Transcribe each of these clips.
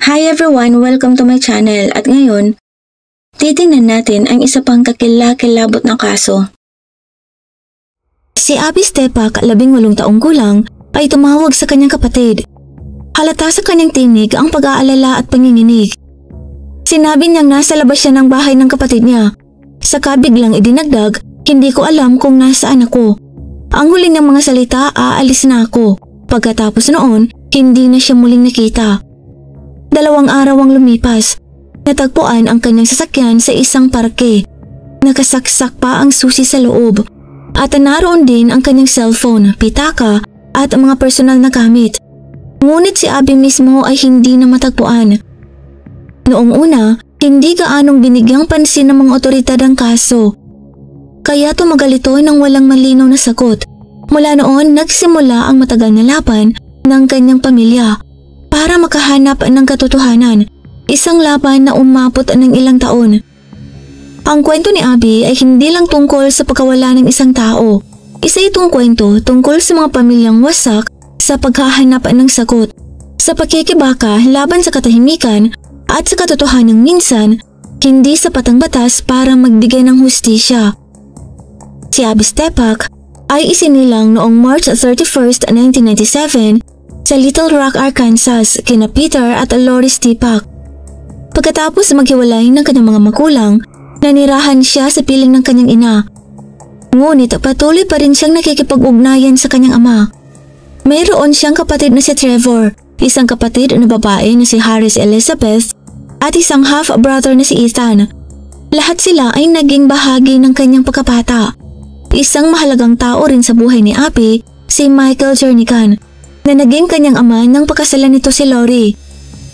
Hi everyone! Welcome to my channel at ngayon, titingnan natin ang isa pang kakilakilabot na kaso. Si Abby Stepak, 18 taong gulang, ay tumawag sa kanyang kapatid. Halata sa kanyang tinig ang pag-aalala at panginginig. Sinabi niyang nasa labas siya ng bahay ng kapatid niya. Saka biglang idinagdag, hindi ko alam kung nasaan ako. Ang huli niyang mga salita, aalis na ako. Pagkatapos noon, hindi na siya muling nakita. 2 araw ang lumipas. Natagpuan ang kanyang sasakyan sa isang parke. Nakasaksak pa ang susi sa loob. At naroon din ang kanyang cellphone, pitaka at mga personal na gamit. Ngunit si Abby mismo ay hindi na matagpuan. Noong una, hindi gaanong binigyang pansin ng mga otoridad ang kaso. Kaya tumagal ito ng walang malinaw na sagot. Mula noon, nagsimula ang matagal na laban ng kanyang pamilya para makahanap ng katotohanan, isang laban na umabot ng ilang taon. Ang kwento ni Abby ay hindi lang tungkol sa pagkawala ng isang tao. Isa itong kwento tungkol sa mga pamilyang wasak sa paghahanap ng sagot, sa pakikibaka laban sa katahimikan at sa katotohanang minsan, hindi sapat ang batas para magbigay ng hustisya. Si Abby Stepak ay isinilang noong March 31, 1997 sa Little Rock, Arkansas kina Peter at Lori Stepak. Pagkatapos maghiwalay ng kanyang mga magulang, nanirahan siya sa piling ng kanyang ina. Ngunit patuloy pa rin siyang nakikipag-ugnayan sa kanyang ama. Mayroon siyang kapatid na si Trevor, isang kapatid na babae na si Harris Elizabeth at isang half-brother na si Ethan. Lahat sila ay naging bahagi ng kanyang pagkabata. Isang mahalagang tao rin sa buhay ni Abby, si Michael Jernigan, na naging kanyang ama nang pagkasalan nito si Lori.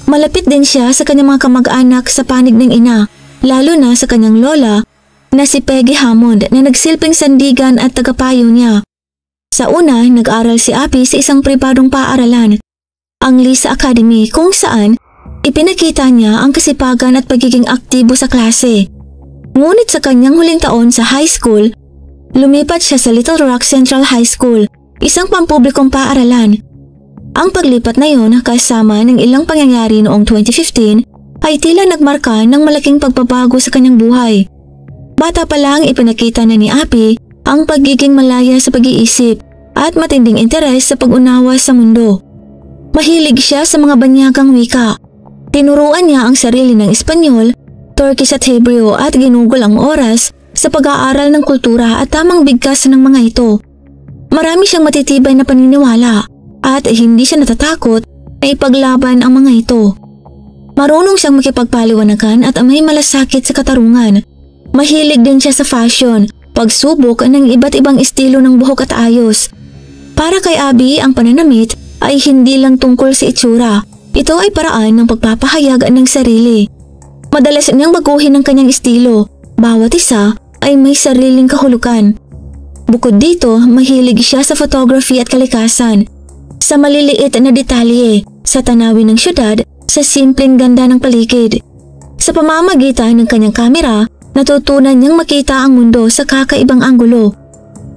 Malapit din siya sa kanyang mga kamag-anak sa panig ng ina, lalo na sa kanyang lola na si Peggy Hammond na nagsilbing sandigan at tagapayo niya. Sa una, nag-aral si Abby sa isang pribadong paaralan, ang Lisa Academy, kung saan ipinakita niya ang kasipagan at pagiging aktibo sa klase. Ngunit sa kanyang huling taon sa high school, lumipat siya sa Little Rock Central High School, isang pampublikong paaralan. Ang paglipat na yun kasama ng ilang pangyayari noong 2015 ay tila nagmarka ng malaking pagbabago sa kanyang buhay. Bata pa lang ipinakita na ni Abby ang pagiging malaya sa pag-iisip at matinding interes sa pag-unawa sa mundo. Mahilig siya sa mga banyagang wika. Tinuruan niya ang sarili ng Espanyol, Turkish at Hebrew at ginugol ang oras sa pag-aaral ng kultura at tamang bigkas ng mga ito. Marami siyang matitibay na paniniwala at hindi siya natatakot na ipaglaban ang mga ito. Marunong siyang makipagpaliwanagan at may malasakit sa katarungan. Mahilig din siya sa fashion, pagsubok ng iba't ibang estilo ng buhok at ayos. Para kay Abby, ang pananamit ay hindi lang tungkol sa itsura. Ito ay paraan ng pagpapahayag ng sarili. Madalas niyang baguhin ang kanyang estilo. Bawat isa ay may sariling kahulugan. Bukod dito, mahilig siya sa photography at kalikasan, sa maliliit na detalye, sa tanawin ng syudad, sa simpleng ganda ng paligid. Sa pamamagitan ng kanyang kamera, natutunan niyang makita ang mundo sa kakaibang anggulo.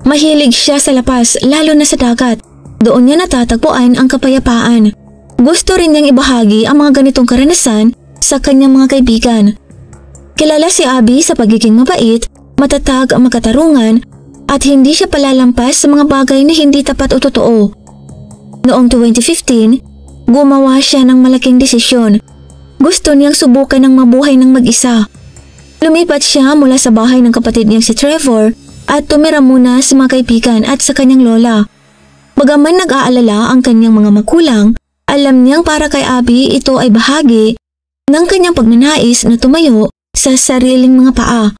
Mahilig siya sa lapas, lalo na sa dagat. Doon niya natatagpuan ang kapayapaan. Gusto rin niyang ibahagi ang mga ganitong karanasan sa kanyang mga kaibigan. Kilala si Abby sa pagiging mabait, matatag ang makatarungan, at hindi siya palalampas sa mga bagay na hindi tapat o totoo. Noong 2015, gumawa siya ng malaking desisyon. Gusto niyang subukan ng mabuhay ng mag-isa. Lumipat siya mula sa bahay ng kapatid niyang si Trevor at tumira muna sa mga kaibigan at sa kanyang lola. Bagaman nag-aalala ang kanyang mga magulang, alam niyang para kay Abby ito ay bahagi ng kanyang pagnanais na tumayo sa sariling mga paa.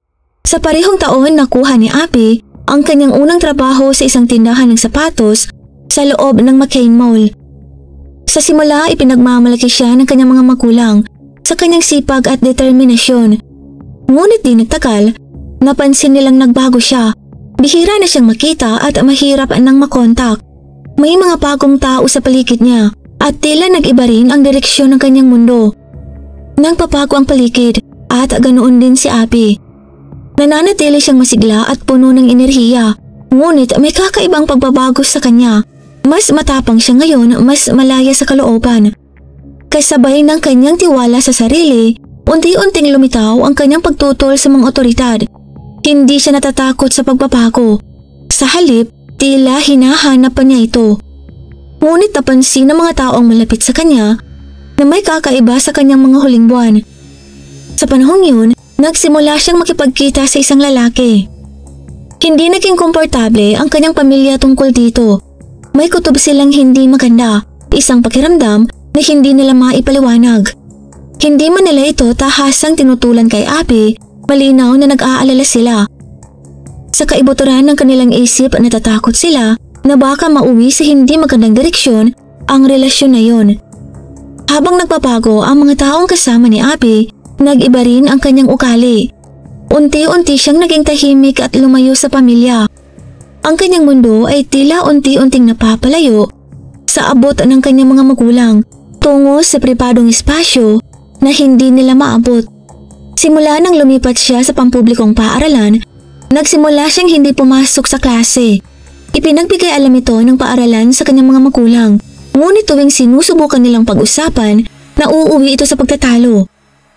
Sa parehong taon, nakuha ni Abby ang kanyang unang trabaho sa isang tindahan ng sapatos sa loob ng McCain Mall. Sa simula, ipinagmamalaki siya ng kanyang mga magulang sa kanyang sipag at determinasyon. Ngunit di nagtagal, napansin nilang nagbago siya. Bihira na siyang makita at mahirap nang makontak. May mga bagong tao sa paligid niya at tila nag-iba rin ang direksyon ng kanyang mundo. Nang papago ang paligid at ganoon din si Abby. Nananatili siyang masigla at puno ng enerhiya, ngunit may kakaibang pagbabago sa kanya. Mas matapang siya ngayon, mas malaya sa kalooban. Kasabay ng kanyang tiwala sa sarili, unti-unting lumitaw ang kanyang pagtutol sa mga otoridad. Hindi siya natatakot sa pagbabago. Sa halip, tila hinahanap pa niya ito. Ngunit napansin ng mga taong malapit sa kanya na may kakaiba sa kanyang mga huling buwan. Sa panahong yun, nagsimula siyang makipagkita sa isang lalaki. Hindi naging komportable ang kanyang pamilya tungkol dito. May kutob silang hindi maganda, isang pakiramdam na hindi nila maipaliwanag. Hindi man nila ito tahasang tinutulan kay Abby, malinaw na nag-aalala sila. Sa kaibuturan ng kanilang isip, natatakot sila na baka mauwi sa hindi magandang direksyon ang relasyon na yon. Habang nagbabago ang mga taong kasama ni Abby, nag-iba rin ang kanyang ugali. Unti-unti siyang naging tahimik at lumayo sa pamilya. Ang kanyang mundo ay tila unti-unting napapalayo sa abot ng kanyang mga magulang tungo sa pribadong espasyo na hindi nila maabot. Simula nang lumipat siya sa pampublikong paaralan, nagsimula siyang hindi pumasok sa klase. Ipinagbigay alam ito ng paaralan sa kanyang mga magulang, ngunit tuwing sinusubukan nilang pag-usapan, nauuwi ito sa pagtatalo.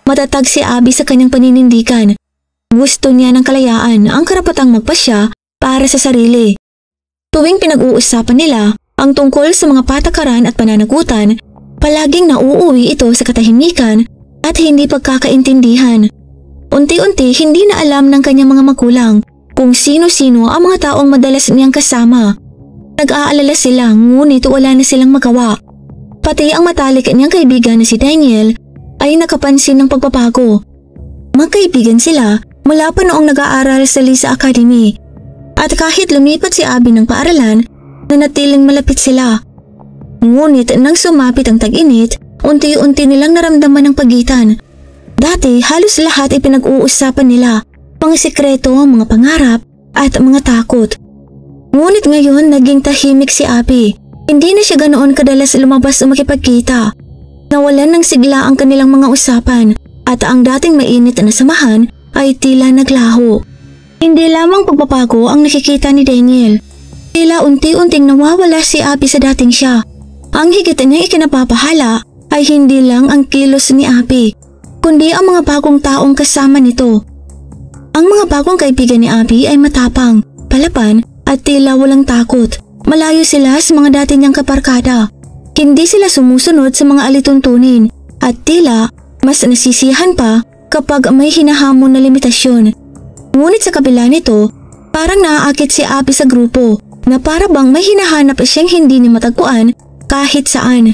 Matatag si Abby sa kanyang paninindigan. Gusto niya ng kalayaan, ang karapatang magpasya para sa sarili. Tuwing pinag-uusapan nila ang tungkol sa mga patakaran at pananagutan, palaging nauuwi ito sa katahimikan at hindi pagkakaintindihan. Unti-unti hindi na alam ng kanyang mga magulang kung sino-sino ang mga taong madalas niyang kasama. Nag-aalala sila ngunit wala na silang magawa. Pati ang matalik niyang kaibigan na si Daniel ay nakapansin ng pagbabago. Magkaibigan sila mula pa noong nag-aaral sa Lisa Academy. At kahit lumipat si Abby ng paaralan, nanatiling malapit sila. Ngunit nang sumapit ang tag-init, unti-unti nilang naramdaman ang pagitan. Dati halos lahat ay pinag-uusapan nila, mga sikreto, mga pangarap at mga takot. Ngunit ngayon naging tahimik si Abby. Hindi na siya ganoon kadalas lumabas o makipagkita. Nawalan ng sigla ang kanilang mga usapan at ang dating mainit na samahan ay tila naglaho. Hindi lamang pagbabago ang nakikita ni Daniel. Tila unti-unting nawawala si Abby sa dating siya. Ang higit niyang ikinapapahala ay hindi lang ang kilos ni Abby, kundi ang mga bagong taong kasama nito. Ang mga bagong kaibigan ni Abby ay matapang, palaban at tila walang takot. Malayo sila sa mga dati niyang kabarkada. Hindi sila sumusunod sa mga alituntunin at tila mas nasisiyahan pa kapag may hinahamon na limitasyon. Ngunit sa kabila nito, parang naaakit si Abby sa grupo na para bang may hinahanap siyang hindi niya matagpuan kahit saan.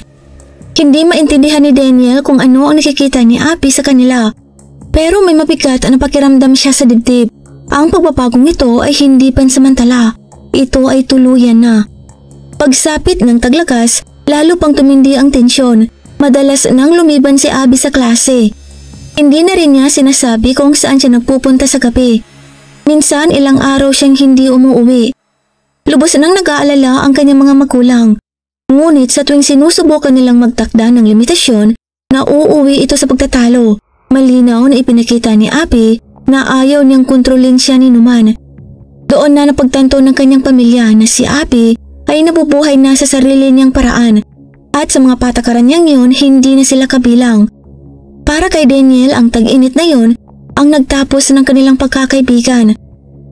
Hindi maintindihan ni Daniel kung ano ang nakikita ni Abby sa kanila, pero may mabigat na pakiramdam siya sa dibdib. Ang pagbabagong ito ay hindi pansamantala, ito ay tuluyan na. Pagsapit ng taglagas, lalo pang tumindi ang tensyon. Madalas nang lumiban si Abby sa klase. Hindi na rin niya sinasabi kung saan siya nagpupunta sa gabi. Minsan ilang araw siyang hindi umuwi. Lubos nang nag-aalala ang kanyang mga magulang. Ngunit sa tuwing sinusubukan nilang magtakda ng limitasyon, nauuwi ito sa pagtatalo. Malinaw na ipinakita ni Abby na ayaw niyang kontrolin siya ni Numan. Doon na napagtanto ng kanyang pamilya na si Abby ay nabubuhay na sa sarili niyang paraan. At sa mga patakaran niyang yun, hindi na sila kabilang. Para kay Daniel, ang tag-init na yun ang nagtapos ng kanilang pagkakaibigan.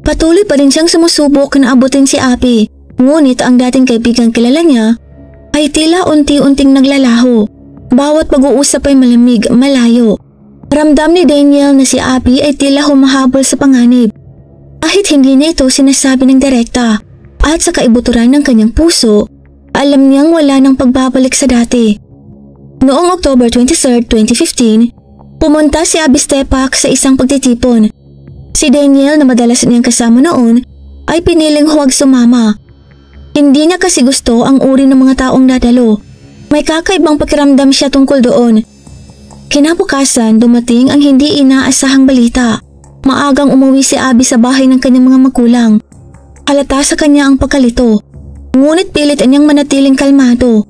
Patuloy pa rin siyang sumusubok na abutin si Abby. Ngunit ang dating kaibigang kilala niya ay tila unti-unting naglalaho. Bawat pag-uusap ay malamig, malayo. Ramdam ni Daniel na si Abby ay tila humahabol sa panganib. Kahit hindi na ito sinasabi ng direkta. At sa kaibuturan ng kanyang puso, alam niyang wala nang pagbabalik sa dati. Noong October 23, 2015, pumunta si Abby Stepak sa isang pagtitipon. Si Daniel na madalas niyang kasama noon ay piniling huwag sumama. Hindi niya kasi gusto ang uri ng mga taong dadalo. May kakaibang pakiramdam siya tungkol doon. Kinabukasan, dumating ang hindi inaasahang balita. Maagang umuwi si Abby sa bahay ng kanyang mga magulang. Halata sa kanya ang pagkalito. Ngunit pilit niyang manatiling kalmado.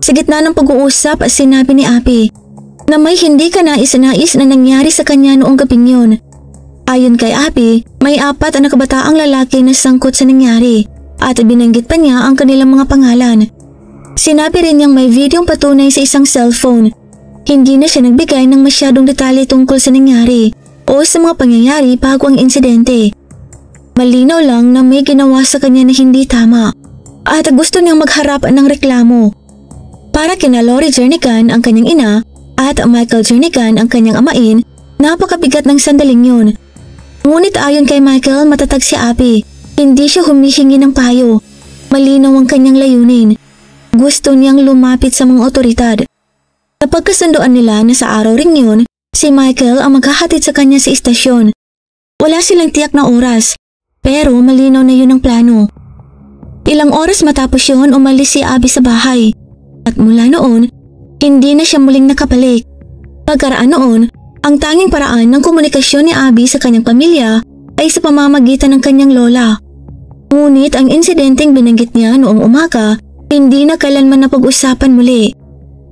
Sa gitna ng pag-uusap, sinabi ni Abby na may hindi kanais-nais na nangyari sa kanya noong gabing yun. Ayon kay Abby, may 4 na kabataang lalaki na sangkot sa nangyari at binanggit pa niya ang kanilang mga pangalan. Sinabi rin niyang may videong patunay sa isang cellphone. Hindi na siya nagbigay ng masyadong detalye tungkol sa nangyari o sa mga pangyayari bago ang insidente. Malinaw lang na may ginawa sa kanya na hindi tama at gusto niyang magharap ng reklamo. Para kina Lori Jernigan ang kanyang ina at Michael Jernigan ang kanyang amain, napakabigat ng sandaling yun. Ngunit ayon kay Michael, matatag si Abby. Hindi siya humihingi ng payo. Malinaw ang kanyang layunin. Gusto niyang lumapit sa mga otoridad. Napagkasundoan nila na sa araw ring yun, si Michael ang maghahatid sa kanya sa istasyon. Wala silang tiyak na oras, pero malinaw na yun ang plano. Ilang oras matapos yun, umalis si Abby sa bahay. At mula noon, hindi na siya muling nakabalik. Pagkaraan noon, ang tanging paraan ng komunikasyon ni Abby sa kanyang pamilya ay sa pamamagitan ng kanyang lola. Ngunit ang insidenteng binanggit niya noong umaga, hindi na kailanman napag-usapan muli.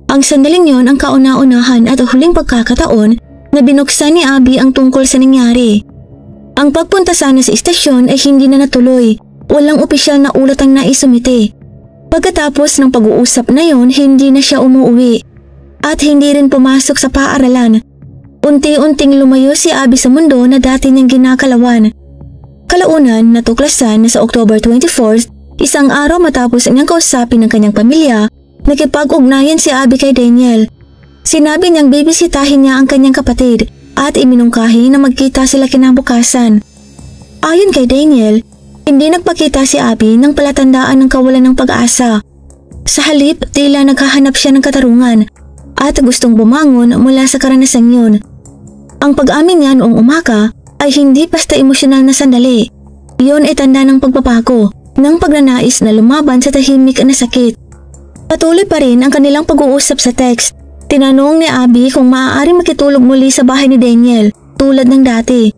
Ang sandaling yon ang kauna-unahan at huling pagkakataon na binuksan ni Abby ang tungkol sa nangyari. Ang pagpunta sana sa istasyon ay hindi na natuloy. Walang opisyal na ulat ang naisumite. Pagkatapos ng pag-uusap na yon, hindi na siya umuwi at hindi rin pumasok sa paaralan. Unti-unting lumayo si Abby sa mundo na dati niyang ginakalawan. Kalaunan, natuklasan na sa October 24th, isang araw matapos niyang kausapin ng kanyang pamilya, nakipag-ugnayan si Abby kay Daniel. Sinabi niyang bibisitahin niya ang kanyang kapatid at iminungkahi na magkita sila kinabukasan. Ayon kay Daniel, hindi nagpakita si Abby ng palatandaan ng kawalan ng pag-asa. Sa halip, tila naghahanap siya ng katarungan at gustong bumangon mula sa karanasang yun. Ang pag-amin niya noong umaga ay hindi basta emosyonal na sandali. Iyon ay tanda ng pagbabago, ng pagnanais na lumaban sa tahimik na sakit. Patuloy pa rin ang kanilang pag-uusap sa text. Tinanong ni Abby kung maaaring makitulog muli sa bahay ni Daniel tulad ng dati.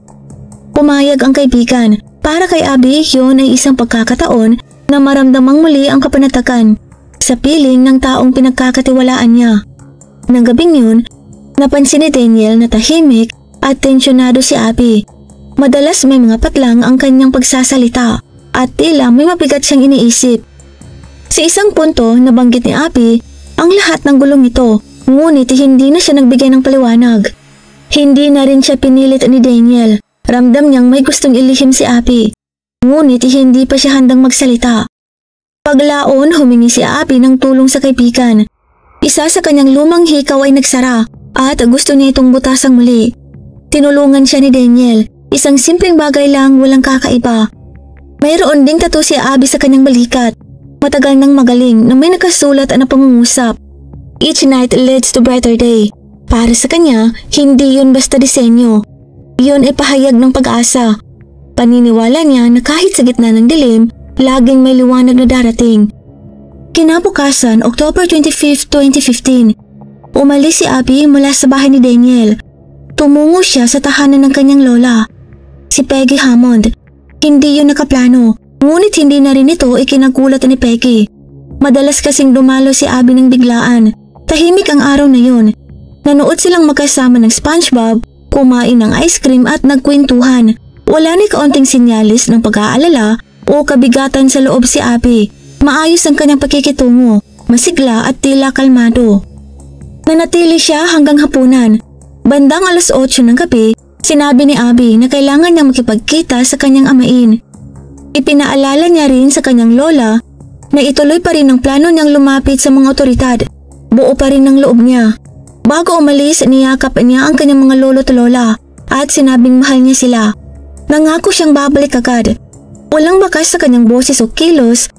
Pumayag ang kaibigan. Para kay Abby, yun ay isang pagkakataon na maramdamang muli ang kapanatagan sa piling ng taong pinagkakatiwalaan niya. Nang gabing yun, napansin ni Daniel na tahimik at tensyonado si Abby. Madalas may mga patlang ang kanyang pagsasalita at tila may mabigat siyang iniisip. Sa isang punto, nabanggit ni Abby ang lahat ng gulong ito, ngunit hindi na siya nagbigay ng paliwanag. Hindi na rin siya pinilit ni Daniel. Ramdam niyang may gustong ilihim si Abby, ngunit hindi pa siya handang magsalita. Paglaon, humingi si Abby ng tulong sa kaibigan. Isa sa kanyang lumang hikaw ay nagsara at gusto niya itong butasang muli. Tinulungan siya ni Daniel, isang simpleng bagay lang, walang kakaiba. Mayroon ding tattoo si Abby sa kanyang balikat. Matagal nang magaling na may nakasulat na pangungusap. Each night leads to brighter day. Para sa kanya, hindi yun basta disenyo. Yun ay pahayag ng pag-asa. Paniniwala niya na kahit sa gitna ng dilim, laging may liwanag na darating. Kinabukasan, October 25, 2015, umalis si Abby mula sa bahay ni Daniel. Tumungo siya sa tahanan ng kanyang lola, si Peggy Hammond. Hindi yun nakaplano, ngunit hindi na rin ito ikinagulat ni Peggy. Madalas kasing dumalo si Abby ng biglaan. Tahimik ang araw na yun. Nanood silang magkasama ng SpongeBob, kumain ng ice cream at nagkwentuhan. Wala ni kaunting sinyalis ng pag-aalala o kabigatan sa loob si Abby. Maayos ang kanyang pakikitungo, masigla at tila kalmado. Nanatili siya hanggang hapunan. Bandang 8:00 ng gabi, sinabi ni Abby na kailangan niyang makipagkita sa kanyang amain. Ipinaalala niya rin sa kanyang lola na ituloy pa rin ang plano niyang lumapit sa mga otoridad. Buo pa rin ang loob niya. Bago umalis, niyakap niya ang kanyang mga lolo't lola at sinabing mahal niya sila. Nangako siyang babalik agad. Walang bakas sa kanyang boses o kilos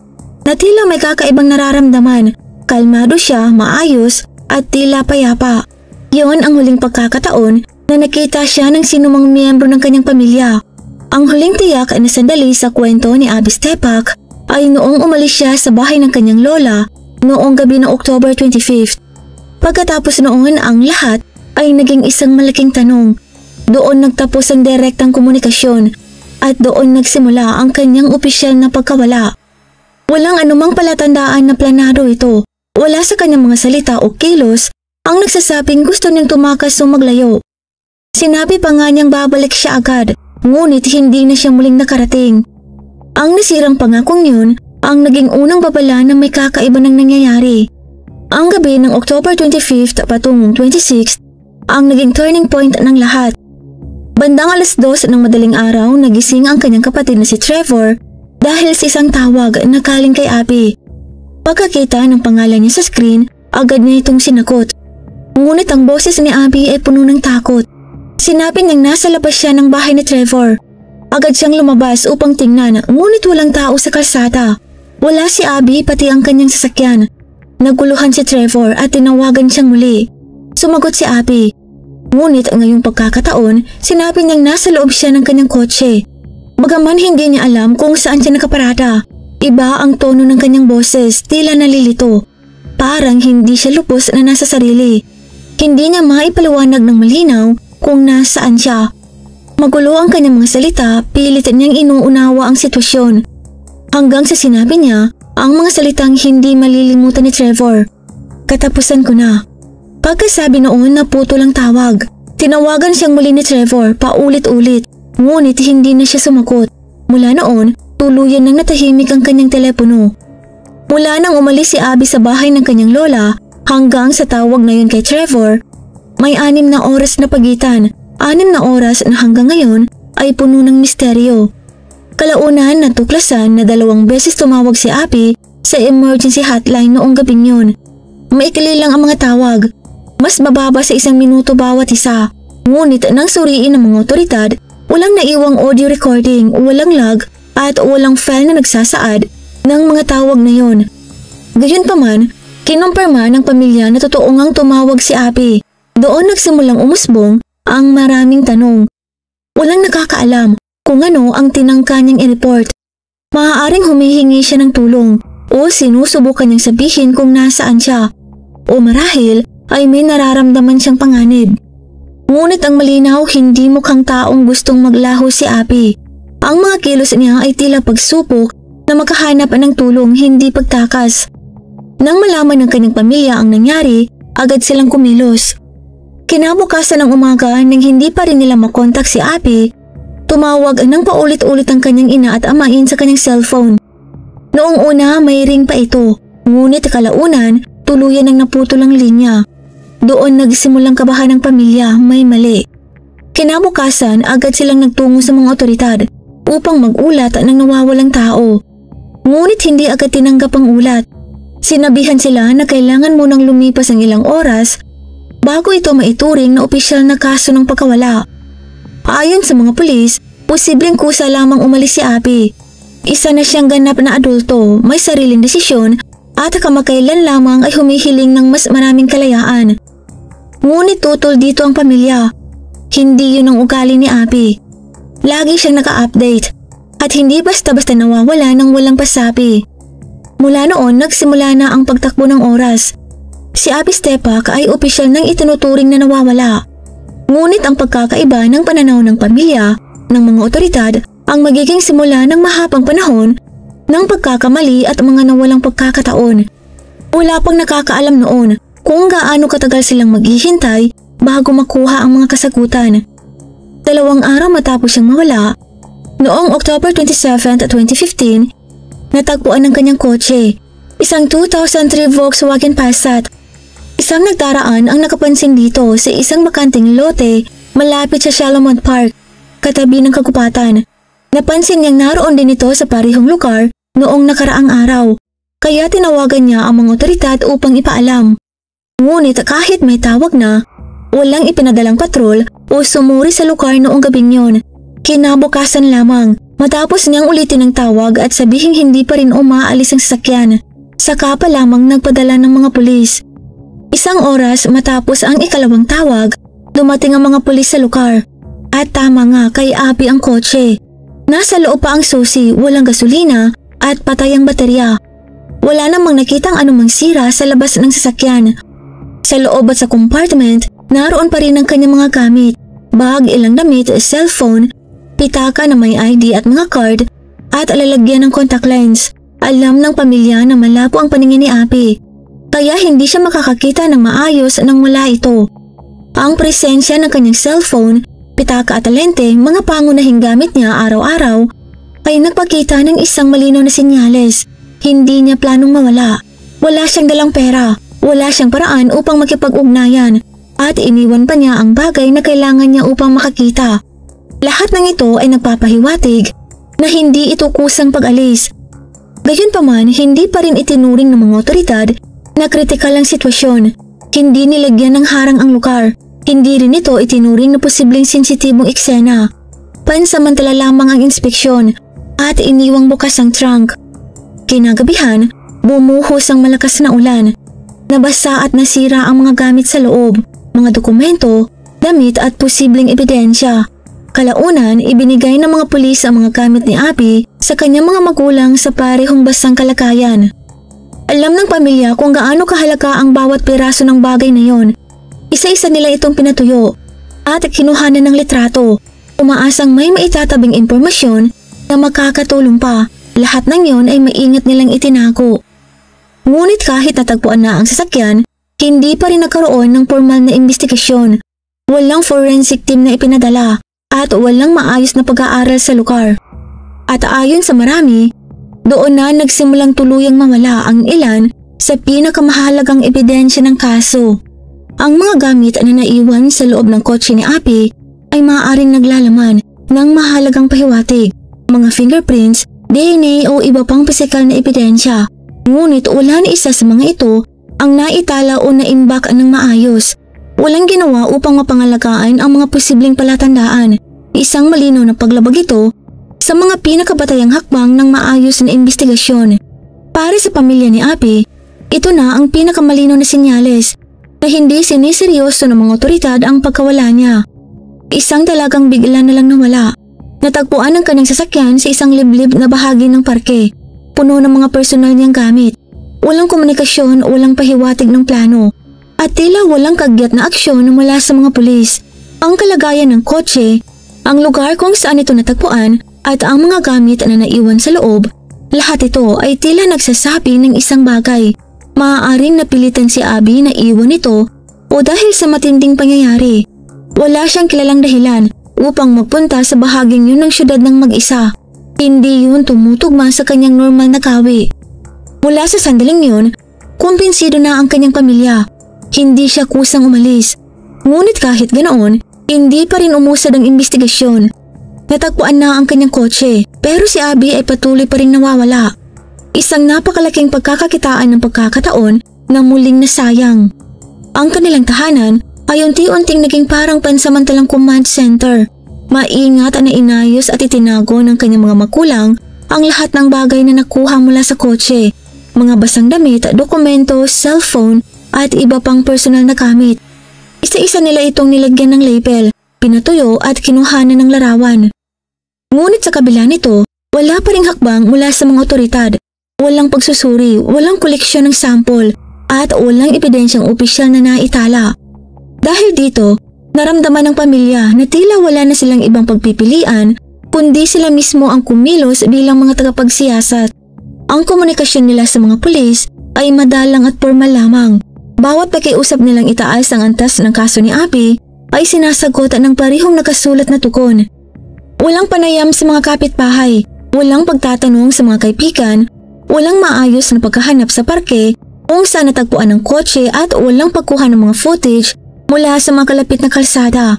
na tila may kakaibang nararamdaman. Kalmado siya, maayos at tila payapa. Yon ang huling pagkakataon na nakita siya ng sinumang miyembro ng kanyang pamilya. Ang huling tiyak na sandali sa kwento ni Abby Stepak ay noong umalis siya sa bahay ng kanyang lola noong gabi ng October 25th. Pagkatapos noon, ang lahat ay naging isang malaking tanong. Doon nagtapos ang direktang komunikasyon at doon nagsimula ang kanyang opisyal na pagkawala. Walang anumang palatandaan na planado ito. Wala sa kanyang mga salita o kilos ang nagsasabing gusto niyang tumakas o maglayo. Sinabi pa nga niyang babalik siya agad, ngunit hindi na siya muling nakarating. Ang nasirang pangakong yun ang naging unang babala na may kakaiba ng nangyayari. Ang gabi ng October 25 patungong 26 ang naging turning point ng lahat. Bandang 2:00 ng madaling araw, nagising ang kanyang kapatid na si Trevor dahil sa isang tawag na galing kay Abby. Pagkakita ng pangalan niya sa screen, agad niya itong sinakot. Ngunit ang boses ni Abby ay puno ng takot. Sinabi niyang nasa labas siya ng bahay ni Trevor. Agad siyang lumabas upang tingnan, ngunit walang tao sa kalsada. Wala si Abby pati ang kanyang sasakyan. Naguluhan si Trevor at tinawagan siyang muli. Sumagot si Abby. Ngunit ngayong pagkakataon, sinabi niyang nasa loob siya ng kanyang kotse. Bagaman hindi niya alam kung saan siya nakaparada. Iba ang tono ng kanyang boses, tila nalilito. Parang hindi siya lubos na nasa sarili. Hindi niya maipaliwanag ng malinaw kung nasaan siya. Magulo ang kanyang mga salita, pilit niyang inuunawa ang sitwasyon. Hanggang sa sinabi niya ang mga salitang hindi malilimutan ni Trevor. Katapusan ko na. Pagkasabi noon, naputol ang tawag. Tinawagan siyang muli ni Trevor paulit-ulit, ngunit hindi na siya sumagot. Mula noon, tuluyan nang natahimik ang kanyang telepono. Mula nang umalis si Abby sa bahay ng kanyang lola hanggang sa tawag na yun kay Trevor, may 6 na oras na pagitan. 6 na oras na hanggang ngayon ay puno ng misteryo. Kalaunan natuklasan na 2 beses tumawag si Abby sa emergency hotline noong gabing yun. Maikli lang ang mga tawag. Mas mababa sa 1 minuto bawat isa. Ngunit nang suriin ng mga otoridad, walang naiwang audio recording, walang log at walang file na nagsasaad ng mga tawag na yun. Gayunpaman, kinumpirma ng pamilya na totoo ngang tumawag si Abby. Doon nagsimulang umusbong ang maraming tanong. Walang nakakaalam kung ano ang tinangka niyang i-report. Maaaring humihingi siya ng tulong o sinusubukan niyang sabihin kung nasaan siya. O marahil ay may nararamdaman siyang panganib. Ngunit ang malinaw, hindi mukhang taong gustong maglaho si Abby. Ang mga kilos niya ay tila pagsupok na makahanap ng tulong, hindi pagtakas. Nang malaman ng kanyang pamilya ang nangyari, agad silang kumilos. Kinabukasan ng umaga nang hindi pa rin nila makontak si Abby, tumawag ng paulit-ulit ang kanyang ina at amain sa kanyang cellphone. Noong una may ring pa ito, ngunit kalaunan tuluyan ang naputol ang linya. Doon nagsimulang kabahan ng pamilya, may mali. Kinabukasan agad silang nagtungo sa mga otoridad upang mag-ulat ng nawawalang tao. Ngunit hindi agad tinanggap ang ulat. Sinabihan sila na kailangan munang lumipas ang ilang oras bago ito maituring na opisyal na kaso ng pagkawala. Ayon sa mga pulis, posibleng kusa lamang umalis si Abby. Isa na siyang ganap na adulto, may sariling desisyon at kamakailan lamang ay humihiling ng mas maraming kalayaan. Ngunit tutol dito ang pamilya. Hindi yun ang ugali ni Abby. Lagi siyang naka-update at hindi basta-basta nawawala ng walang pasabi. Mula noon, nagsimula na ang pagtakbo ng oras. Si Abby Stepak ay opisyal nang itinuturing na nawawala. Ngunit ang pagkakaiba ng pananaw ng pamilya, ng mga otoridad, ang magiging simula ng mahabang panahon ng pagkakamali at mga nawalang pagkakataon. Wala pang nakakaalam noon kung gaano katagal silang maghihintay bago makuha ang mga kasagutan. 2 araw matapos siyang mawala, noong October 27, 2015, natagpuan ng kanyang kotse, isang 2003 Volkswagen Passat. Isang nagdaraan ang nakapansin dito sa isang bakanting lote malapit sa Shalamont Park, katabi ng kagubatan. Napansin niyang naroon din ito sa parehong lugar noong nakaraang araw, kaya tinawagan niya ang mga otoridad upang ipaalam. Ngunit kahit may tawag na, walang ipinadalang patrol o sumuri sa lugar noong gabing yon. Kinabukasan lamang, matapos niyang ulitin ang tawag at sabihing hindi pa rin umaalis ang sasakyan, saka pa lamang nagpadala ng mga pulis. 1 oras matapos ang ikalawang tawag, dumating ang mga pulis sa lugar. At tama nga, kay Abby ang kotse. Nasa loob pa ang susi, walang gasolina at patay ang baterya. Wala namang nakitang anumang sira sa labas ng sasakyan. Sa loob at sa compartment, naroon pa rin ang kanyang mga gamit, bag, ilang damit, cellphone, pitaka na may ID at mga card, at lalagyan ng contact lens. Alam ng pamilya na malabo ang paningin ni Abby, kaya hindi siya makakakita ng maayos nang wala ito. Ang presensya ng kanyang cellphone, pitaka at lente, mga pangunahing gamit niya araw-araw, ay nagpakita ng isang malinaw na senyales. Hindi niya planong mawala. Wala siyang dalang pera, wala siyang paraan upang makipag-ugnayan, at iniwan pa niya ang bagay na kailangan niya upang makakita. Lahat ng ito ay nagpapahiwatig na hindi ito kusang pag-alis. Gayunpaman, hindi pa rin itinuring ng mga otoridad na kritikal ang sitwasyon. Hindi nilagyan ng harang ang lugar. Hindi rin ito itinuring na posibleng sensitibong eksena. Pansamantala lamang ang inspeksyon at iniwang bukas ang trunk. Kinagabihan, bumuhos ang malakas na ulan. Nabasa at nasira ang mga gamit sa loob, mga dokumento, damit at posibleng ebidensya. Kalaunan, ibinigay ng mga pulis ang mga gamit ni Abby sa kanyang mga magulang sa parehong basang kalagayan. Alam ng pamilya kung gaano kahalaga ang bawat piraso ng bagay na yon. Isa-isa nila itong pinatuyo at kinuhanan ng litrato, umaasang may maitatabing impormasyon na makakatulong pa. Lahat ng yon ay maingat nilang itinago. Ngunit kahit natagpuan na ang sasakyan, hindi pa rin nagkaroon ng formal na investigasyon. Walang forensic team na ipinadala at walang maayos na pag-aaral sa lugar. At ayon sa marami, doon na nagsimulang tuluyang mawala ang ilan sa pinakamahalagang ebidensya ng kaso. Ang mga gamit na naiwan sa loob ng kotse ni Abby ay maaaring naglalaman ng mahalagang pahiwatig, mga fingerprints, DNA o iba pang pisikal na ebidensya. Ngunit wala ni isa sa mga ito ang naitala o naimbak ng maayos. Walang ginawa upang mapangalagaan ang mga posibleng palatandaan. Isang malinaw na paglabag ito sa mga pinakabatayang hakbang ng maayos na investigasyon. Para sa pamilya ni Abby, ito na ang pinakamalinaw na senyales na hindi siniseryoso ng mga otoridad ang pagkawala niya. Isang dalagang bigla na lang nawala. Natagpuan ang kanyang sasakyan sa isang liblib na bahagi ng parke, puno ng mga personal niyang gamit. Walang komunikasyon, walang pahiwatig ng plano, at tila walang kagyat na aksyon mula sa mga pulis. Ang kalagayan ng kotse, ang lugar kung saan ito natagpuan, at ang mga gamit na naiwan sa loob, lahat ito ay tila nagsasabi ng isang bagay. Maaaring napilitan si Abby na iwan ito o dahil sa matinding pangyayari. Wala siyang kilalang dahilan upang magpunta sa bahaging yun ng syudad ng mag-isa. Hindi yun tumutugma sa kanyang normal na gawi. Mula sa sandaling yun, kumbinsido na ang kanyang pamilya. Hindi siya kusang umalis. Ngunit kahit ganoon, hindi pa rin umusad ang investigasyon. Natagpuan na ang kanyang kotse, pero si Abby ay patuloy pa rin nawawala. Isang napakalaking pagkakakitaan ng pagkakataon na muling nasayang. Ang kanilang tahanan ay unti-unting naging parang pansamantalang command center. Maingat na inayos at itinago ng kanyang mga magulang ang lahat ng bagay na nakuha mula sa kotse. Mga basang damit, dokumento, cellphone at iba pang personal na gamit. Isa-isa nila itong nilagyan ng label, pinatuyo at kinuhanan ng larawan. Ngunit sa kabila nito, wala pa ring hakbang mula sa mga otoridad. Walang pagsusuri, walang koleksyon ng sample, at walang ebidensyang opisyal na naitala. Dahil dito, naramdaman ng pamilya na tila wala na silang ibang pagpipilian, kundi sila mismo ang kumilos bilang mga tagapagsiyasat. Ang komunikasyon nila sa mga pulis ay madalang at formal lamang. Bawat pakiusap nilang itaas ang antas ng kaso ni Abby ay sinasagot ng parehong nakasulat na tukon. Walang panayam sa mga kapitbahay, walang pagtatanong sa mga kaibigan, walang maayos na paghahanap sa parke kung saan natagpuan ng kotse at walang pagkuha ng mga footage mula sa mga kalapit na kalsada.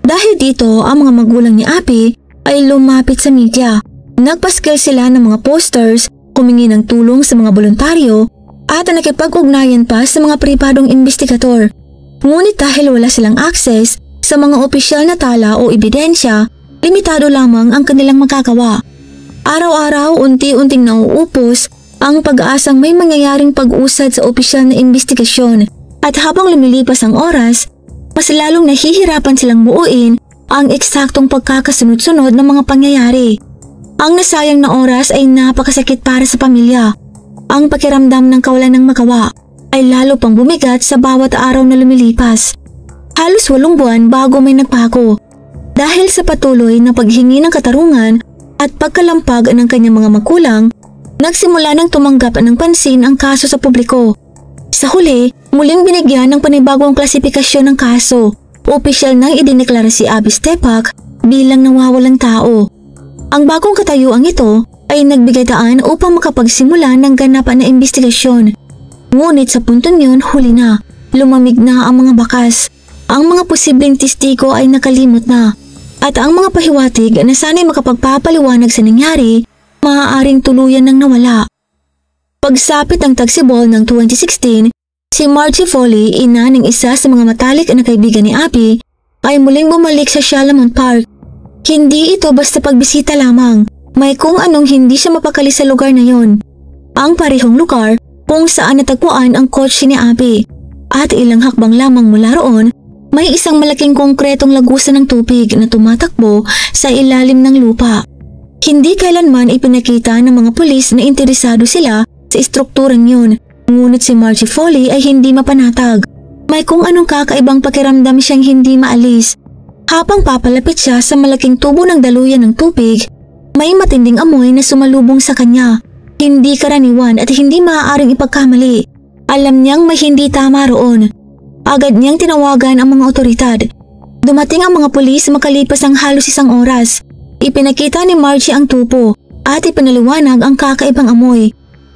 Dahil dito, ang mga magulang ni Abby ay lumapit sa media. Nagpaskil sila ng mga posters, humingi ng tulong sa mga voluntaryo at nakipag-ugnayan pa sa mga pribadong investigador. Ngunit dahil wala silang access sa mga opisyal na tala o ebidensya, limitado lamang ang kanilang magagawa. Araw-araw unti-unting nauupos ang pag-aasang may mangyayaring pag-usad sa opisyal na investigasyon. At habang lumilipas ang oras, mas lalong nahihirapan silang buuin ang eksaktong pagkakasunod-sunod ng mga pangyayari. Ang nasayang na oras ay napakasakit para sa pamilya. Ang pakiramdam ng kawalan ng magawa ay lalo pang bumigat sa bawat araw na lumilipas. Halos 8 buwan bago may nagbago. Dahil sa patuloy na paghingi ng katarungan at pagkalampag ng kanyang mga magulang, nagsimula ng tumanggap ng pansin ang kaso sa publiko. Sa huli, muling binigyan ng panibagong klasifikasyon ng kaso. Opisyal nang idineklara si Abby Stepak bilang nawawalang tao. Ang bagong katayuan ito ay nagbigay daan upang makapagsimula ng ganapan na investigasyon. Ngunit sa puntong yun, huli na. Lumamig na ang mga bakas. Ang mga posibleng testigo ay nakalimot na. At ang mga pahiwatig na sana'y makapagpapaliwanag sa nangyari, maaaring tuluyan ng nawala. Pagsapit ng tagsibol ng 2016, si Margie Foley, ina ng isa sa mga matalik na kaibigan ni Abby, ay muling bumalik sa Shalamont Park. Hindi ito basta pagbisita lamang, may kung anong hindi siya mapakali sa lugar na yon. Ang parehong lugar kung saan natagpuan ang kotse ni Abby. At ilang hakbang lamang mula roon, may isang malaking konkretong lagusan ng tubig na tumatakbo sa ilalim ng lupa. Hindi kailanman ipinakita ng mga pulis na interesado sila sa istrukturang yun, ngunit si Margie Foley ay hindi mapanatag. May kung anong kakaibang pakiramdam siyang hindi maalis. Habang papalapit siya sa malaking tubo ng daluyan ng tubig, may matinding amoy na sumalubong sa kanya. Hindi karaniwan at hindi maaaring ipagkamali. Alam niyang may hindi tama roon. Agad niyang tinawagan ang mga otoridad. Dumating ang mga pulis makalipas ang halos isang oras. Ipinakita ni Margie ang tubo at ipinaliwanag ang kakaibang amoy.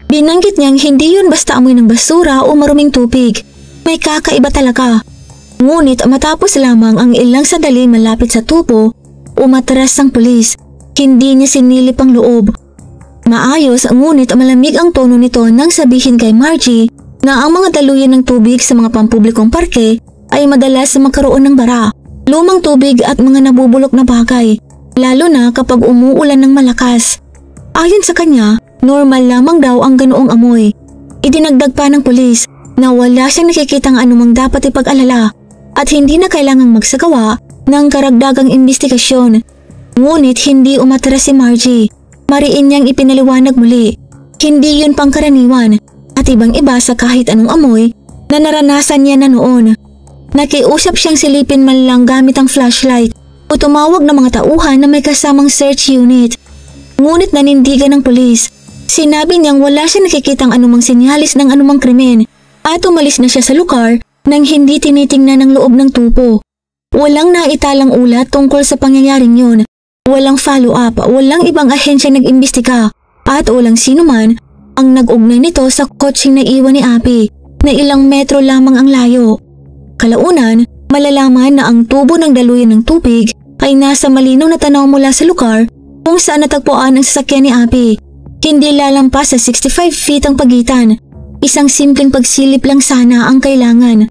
Binanggit niyang hindi yun basta amoy ng basura o maruming tubig. May kakaiba talaga. Ngunit matapos lamang ang ilang sandali malapit sa tubo, umatras ang pulis. Hindi niya sinilip ang loob. Maayos ngunit malamig ang tono nito nang sabihin kay Margie na ang mga daluyan ng tubig sa mga pampublikong parke ay madalas magkaroon ng bara, lumang tubig at mga nabubulok na bagay, lalo na kapag umuulan ng malakas. Ayon sa kanya, normal lamang daw ang ganoong amoy. Idinagdag pa ng pulis na wala siyang nakikitang anumang dapat ipag-alala at hindi na kailangang magsagawa ng karagdagang investigasyon. Ngunit hindi umatras si Margie. Mariin niyang ipinaliwanag muli. Hindi yun pangkaraniwan at ibang-iba sa kahit anong amoy na naranasan niya na noon. Nakiusap siyang silipin man lang gamit ang flashlight o tumawag ng mga tauhan na may kasamang search unit. Ngunit nanindigan ng pulis. Sinabi niyang wala siya nakikitang anumang sinyalis ng anumang krimen at umalis na siya sa lugar nang hindi tinitingnan ng loob ng tubo. Walang naitalang ulat tungkol sa pangyayaring yun. Walang follow-up, walang ibang ahensya nag-imbestiga at walang sinuman ang nag-ugnay nito sa kotseng naiwan ni Abby na ilang metro lamang ang layo. Kalaunan, malalaman na ang tubo ng daluyan ng tubig ay nasa malinaw na tanaw mula sa lugar kung saan natagpuan ang sasakyan ni Abby. Hindi lalampas sa 65 feet ang pagitan. Isang simpleng pagsilip lang sana ang kailangan.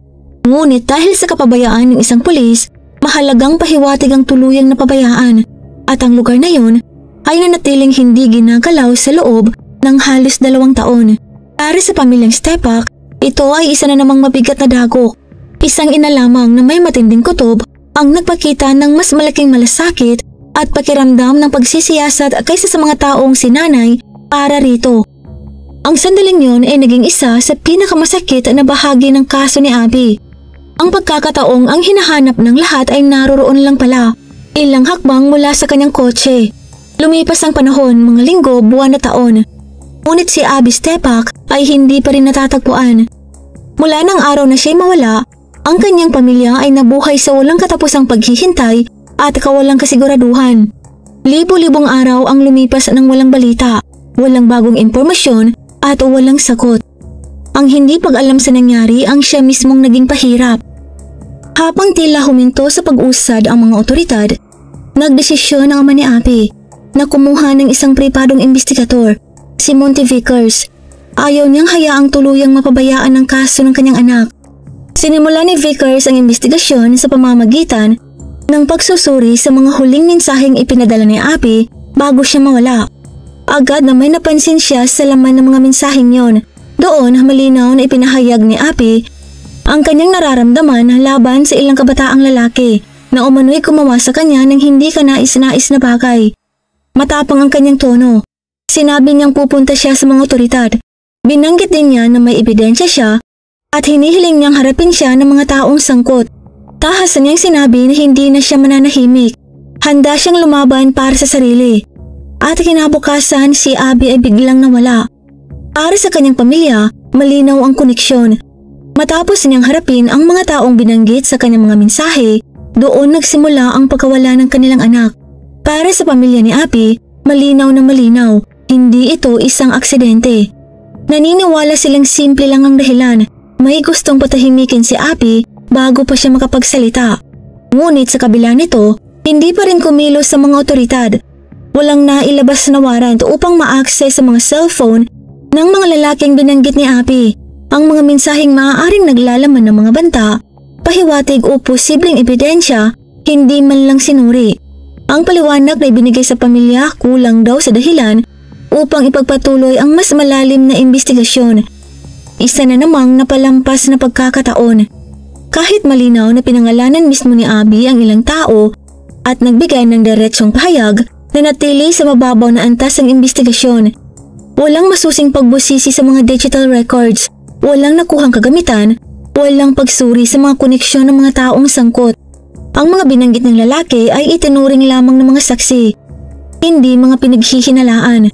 Ngunit dahil sa kapabayaan ng isang pulis, mahalagang pahiwatig ang tuluyang napabayaan at ang lugar na yon ay nanatiling hindi ginagalaw sa loob ng halos 2 taon. Para sa pamilyang Stepak, ito ay isa na namang mabigat na dagok. Isang ina lamang na may matinding kutob ang nagpakita ng mas malaking malasakit at pakiramdam ng pagsisiyasat kaysa sa mga taong sinanay para rito. Ang sandaling yon ay naging isa sa pinakamasakit na bahagi ng kaso ni Abby. Ang pagkakataong ang hinahanap ng lahat ay naroroon lang pala, ilang hakbang mula sa kanyang kotse. Lumipas ang panahon, mga linggo, buwan na taon. Ngunit si Abby Stepak ay hindi pa rin natatagpuan. Mula ng araw na siya'y mawala, ang kanyang pamilya ay nabuhay sa walang katapusang paghihintay at kawalang kasiguraduhan. Libo-libong araw ang lumipas ng walang balita, walang bagong impormasyon at walang sagot. Ang hindi pag-alam sa nangyari ang siya mismong naging pahirap. Habang tila huminto sa pag-usad ang mga otoridad, nagdesisyon ang ama ni Abby na kumuha ng isang pribadong investigador, si Monty Vickers. Ayaw niyang hayaang tuluyang mapabayaan ang kaso ng kanyang anak. Sinimula ni Vickers ang investigasyon sa pamamagitan ng pagsusuri sa mga huling mensaheng ipinadala ni Abby bago siya mawala. Agad na may napansin siya sa laman ng mga mensaheng yon. Doon malinaw na ipinahayag ni Abby ang kanyang nararamdaman laban sa ilang kabataang lalaki na umano'y gumawa sa kanya ng hindi kanais-nais na bagay. Matapang ang kanyang tono. Sinabi niyang pupunta siya sa mga otoridad. Binanggit din niya na may ebidensya siya at hinihiling niyang harapin siya ng mga taong sangkot. Tahas niyang sinabi na hindi na siya mananahimik. Handa siyang lumaban para sa sarili. At kinabukasan si Abby ay biglang nawala. Para sa kanyang pamilya, malinaw ang koneksyon. Matapos niyang harapin ang mga taong binanggit sa kanyang mga mensahe, doon nagsimula ang pagkawala ng kanilang anak. Para sa pamilya ni Abby, malinaw na malinaw, Hindi ito isang aksidente. Naniniwala silang simple lang ang dahilan. May gustong patahimikin si Abby bago pa siya makapagsalita. Ngunit sa kabila nito, hindi pa rin kumilos sa mga otoridad. Walang nailabas na warrant upang ma-access sa mga cellphone ng mga lalaking binanggit ni Abby. Ang mga mensaheng maaaring naglalaman ng mga banta, pahiwatig o posibleng ebidensya, hindi man lang sinuri. Ang paliwanag na ibinigay sa pamilya kulang daw sa dahilan upang ipagpatuloy ang mas malalim na investigasyon. Isa na namang napalampas na pagkakataon. Kahit malinaw na pinangalanan mismo ni Abby ang ilang tao at nagbigay ng diretsyong pahayag, nanatili sa mababaw na antas ang investigasyon. Walang masusing pagbusisi sa mga digital records, walang nakuhang kagamitan, walang pagsuri sa mga koneksyon ng mga taong sangkot. Ang mga binanggit ng lalaki ay itinuring lamang ng mga saksi, hindi mga pinaghihinalaan.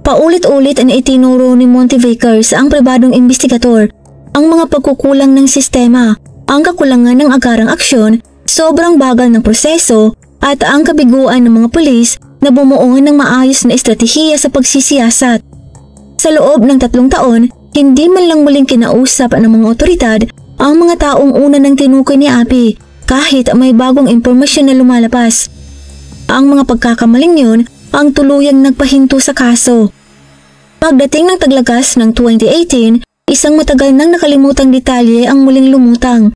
Paulit-ulit na itinuro ni Montevickers ang pribadong investigator ang mga pagkukulang ng sistema, ang kakulangan ng agarang aksyon, sobrang bagal ng proseso at ang kabiguan ng mga pulis na bumuo ng maayos na estratehiya sa pagsisiyasat. Sa loob ng 3 taon, hindi man lang muling kinausap ng mga otoridad ang mga taong una ng tinukoy ni Abby kahit may bagong impormasyon na lumalabas. Ang mga pagkakamaling yun ang tuluyang nagpahinto sa kaso. Pagdating ng taglagas ng 2018, isang matagal nang nakalimutang detalye ang muling lumutang.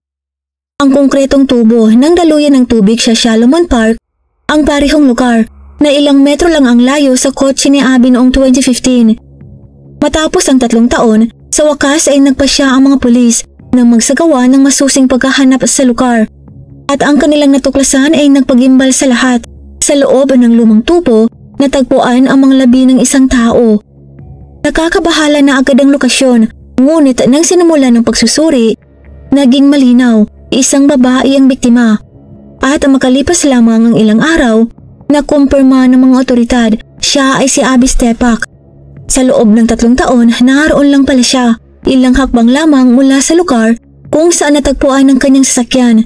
Ang konkretong tubo ng daluyan ng tubig sa Salomon Park, ang parehong lugar na ilang metro lang ang layo sa kotse ni Abby noong 2015. Matapos ang 3 taon, sa wakas ay nagpasya ang mga pulis na magsagawa ng masusing paghahanap sa lugar. At ang kanilang natuklasan ay nagpagimbal sa lahat. Sa loob ng lumang tubo, natagpuan ang mga labi ng isang tao. Nakakabahala na agad ang lokasyon, ngunit nang sinimula ng pagsusuri, naging malinaw, isang babae ang biktima. At makalipas lamang ang ilang araw, nakumpirma ng mga otoridad, siya ay si Abby Stepak. Sa loob ng 3 taon, naroon lang pala siya, ilang hakbang lamang mula sa lugar kung saan natagpuan ang kanyang sasakyan.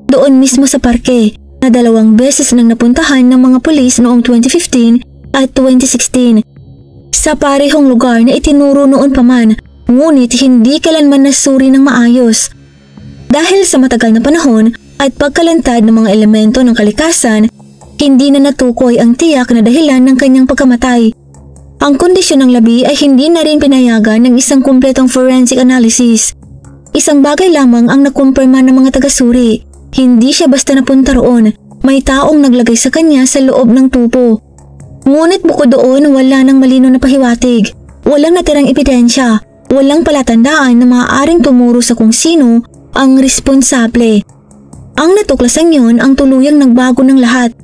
Doon mismo sa parke, na 2 beses nang napuntahan ng mga pulis noong 2015 at 2016. Sa parehong lugar na itinuro noon pa man, ngunit hindi kailanman nasuri ng maayos. Dahil sa matagal na panahon at pagkalantad ng mga elemento ng kalikasan, hindi na natukoy ang tiyak na dahilan ng kanyang pagkamatay. Ang kondisyon ng labi ay hindi na rin pinayagan ng isang kumpletong forensic analysis. Isang bagay lamang ang nakumpirma ng mga taga-suri. Hindi siya basta napunta roon, may taong naglagay sa kanya sa loob ng tubo. Ngunit bukod doon, wala nang malinaw na pahiwatig. Walang natirang ebidensya, walang palatandaan na maaaring tumuro sa kung sino ang responsable. Ang natuklasan yon ang tuluyang nagbago ng lahat.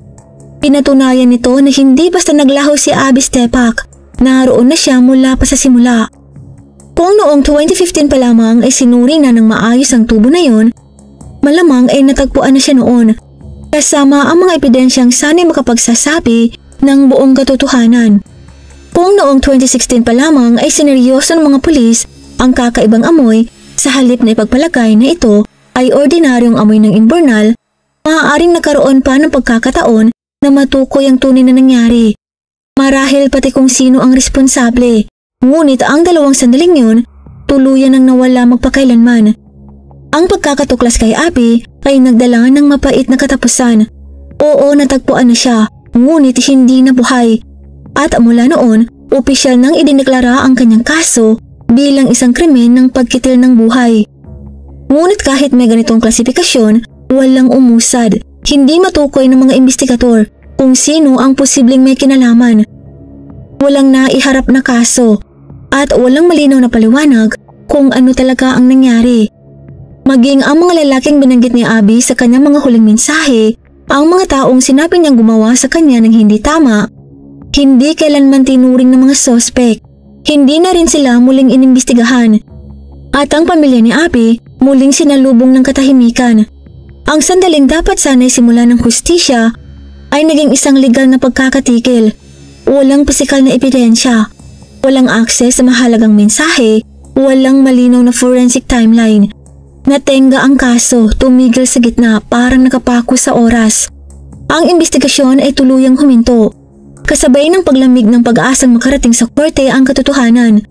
Pinatunayan nito na hindi basta naglaho si Abby Stepak, naroon na siya mula pa sa simula. Kung noong 2015 pa lamang ay sinuri na ng maayos ang tubo na yon, malamang ay natagpuan na siya noon, kasama ang mga ebidensyang sana'y makapagsasabi ng buong katotohanan. Kung noong 2016 pa lamang ay sineryoso ng mga pulis ang kakaibang amoy, sa halip na ipagpalagay na ito ay ordinaryong amoy ng imburnal, maaaring nagkaroon pa ng pagkakataon na matukoy ang tunay na nangyari. Marahil pati kung sino ang responsable, ngunit ang 2 sandaling yun, tuluyan nang nawala magpakailanman. Ang pagkakatuklas kay Abby ay nagdala ng mapait na katapusan. Oo, natagpuan na siya, ngunit hindi na buhay. At mula noon, opisyal nang idineklara ang kanyang kaso bilang isang krimen ng pagkitil ng buhay. Ngunit kahit may ganitong klasifikasyon, walang umusad. Hindi matukoy ng mga investigator kung sino ang posibleng may kinalaman. Walang naiharap na kaso at walang malinaw na paliwanag kung ano talaga ang nangyari. Maging ang mga lalaking binanggit ni Abby sa kanyang mga huling mensahe, ang mga taong sinabi niyang gumawa sa kanya ng hindi tama, hindi kailanman tinuring ng mga sospek. Hindi na rin sila muling inimbestigahan. At ang pamilya ni Abby muling sinalubong ng katahimikan. Ang sandaling dapat sana'y simula ng hustisya ay naging isang legal na pagkakatikil. Walang pisikal na ebidensya, walang akses sa mahalagang mensahe, walang malinaw na forensic timeline. Natenga ang kaso, tumigil sa gitna, parang nakapako sa oras. Ang investigasyon ay tuluyang huminto. Kasabay ng paglamig ng pag-asang makarating sa korte ang katotohanan.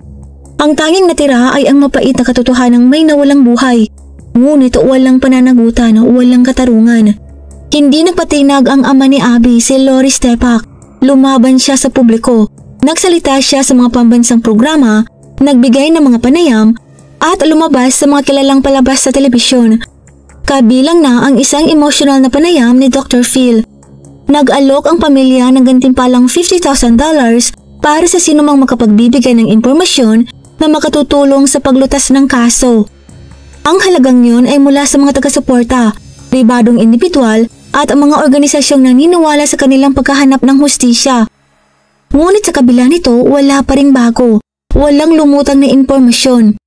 Ang tanging natira ay ang mapait na katotohanang may nawalang buhay. Ngunit walang pananagutan, walang katarungan. Hindi nagpatinag ang ama ni Abby, si Lori Stepak. Lumaban siya sa publiko. Nagsalita siya sa mga pambansang programa, nagbigay ng mga panayam, at lumabas sa mga kilalang palabas sa telebisyon. Kabilang na ang isang emotional na panayam ni Dr. Phil. Nag-alok ang pamilya ng gantimpalang $50,000 para sa sinumang makapagbibigay ng impormasyon na makatutulong sa paglutas ng kaso. Ang halagang yon ay mula sa mga taga-suporta, pribadong individual at ang mga organisasyong naniniwala sa kanilang paghahanap ng hustisya. Ngunit sa kabila nito, wala pa ring bago. Walang lumutang na impormasyon.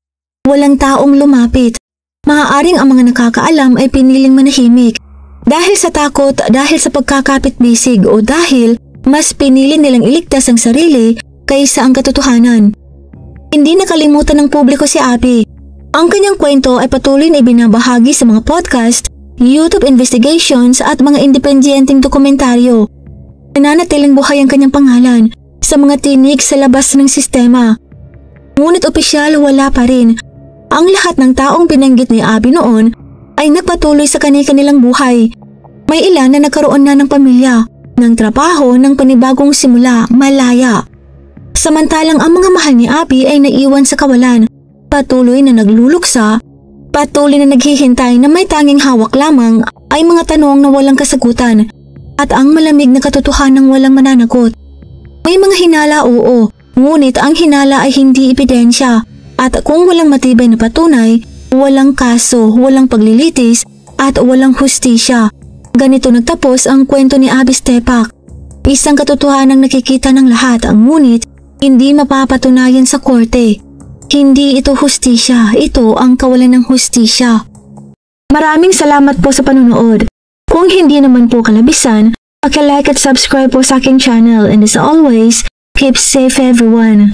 Walang taong lumapit. Maaaring ang mga nakakaalam ay piniling manahimik. Dahil sa takot, dahil sa pagkakapit-bisig o dahil mas pinili nilang iligtas ang sarili kaysa ang katotohanan. Hindi nakalimutan ng publiko si Abby. Ang kanyang kwento ay patuloy na ibinabahagi sa mga podcast, YouTube investigations at mga independenteng dokumentaryo. Nananatiling buhay ang kanyang pangalan sa mga tinig sa labas ng sistema. Ngunit opisyal wala pa rin. Ang lahat ng taong binanggit ni Abby noon ay nagpatuloy sa kanilang buhay. May ilan na nagkaroon na ng pamilya, ng trabaho, ng panibagong simula, malaya. Samantalang ang mga mahal ni Abby ay naiwan sa kawalan, patuloy na nagluluksa, patuloy na naghihintay na may tanging hawak lamang ay mga tanong na walang kasagutan at ang malamig na katotohanang walang mananagot. May mga hinala oo, ngunit ang hinala ay hindi ebidensya at kung walang matibay na patunay, walang kaso, walang paglilitis at walang hustisya. Ganito nagtapos ang kwento ni Abby Stepak. Isang katotohanang nakikita ng lahat ang ngunit hindi mapapatunayan sa korte. Hindi ito hustisya, ito ang kawalan ng hustisya. Maraming salamat po sa panunood. Kung hindi naman po kalabisan, paki-like at subscribe po sa aking channel and as always, keep safe everyone.